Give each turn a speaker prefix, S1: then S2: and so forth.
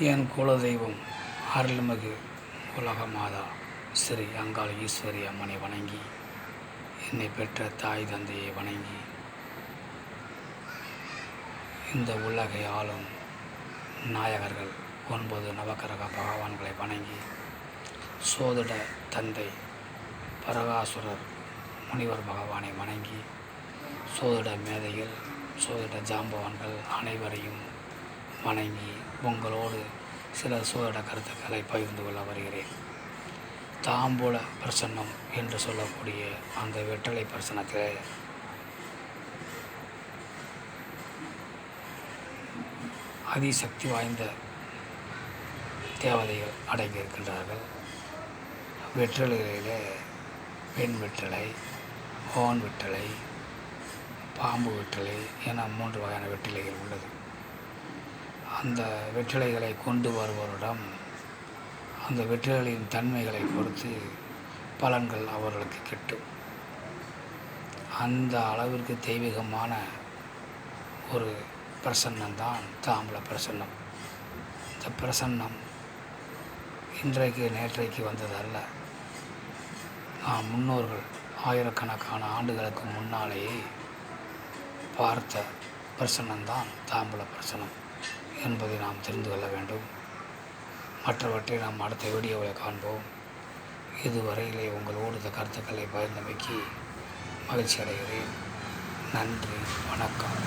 S1: என் குலதெய்வம் அருள்மிகு உலக மாதா ஸ்ரீ அங்காள ஈஸ்வரி அம்மனை வணங்கி, என்னை பெற்ற தாய் தந்தையை வணங்கி, இந்த உலகை ஆளும் நாயகர்கள் 9 நவக்கிரக பகவான்களை வணங்கி, சோதிட தந்தை பரகாசுரர் முனிவர் பகவானை வணங்கி, சோதிட மேதைகள் சோதிட ஜாம்பவான்கள் அனைவரையும் வணங்கி, உங்களோடு சில சோதிட கருத்துக்களை பகிர்ந்து கொள்ள வருகிறேன். தாம்பூல பிரசன்னம் என்று சொல்லக்கூடிய அந்த வெற்றலை பிரசன்னத்தில் அதிசக்தி வாய்ந்த தேவதைகள் அடங்கி இருக்கின்றார்கள். வெற்றிலையிலே பெண் வெற்றிலை, ஓன் வெற்றிலை, பாம்பு வெற்றிலை என 3 வகையான வெற்றிலைகள் உள்ளது. அந்த வெற்றிலைகளை கொண்டு வருபவரிடம் அந்த வெற்றிலைகளின் தன்மைகளை பொறுத்து பலன்கள் அவர்களுக்கு கிட்டும். அந்த அளவிற்கு தெய்வீகமான ஒரு பிரசன்னம்தான் தாம்பூல பிரசன்னம். இந்த பிரசன்னம் இன்றைக்கு நேற்றைக்கு வந்ததல்ல. முன்னோர்கள் ஆயிரக்கணக்கான ஆண்டுகளுக்கு முன்னாலேயே பார்த்த பிரசன்னம்தான் தாம்பூல பிரசன்னம் என்பதை நாம் தெரிந்து கொள்ள வேண்டும். மற்றவற்றை நாம் அடுத்த வீடியோவில் காண்போம். இதுவரையிலே உங்களோடு இந்த கருத்துக்களை பகிர்ந்தமைக்கு மகிழ்ச்சி அடைகிறேன். நன்றி, வணக்கம்.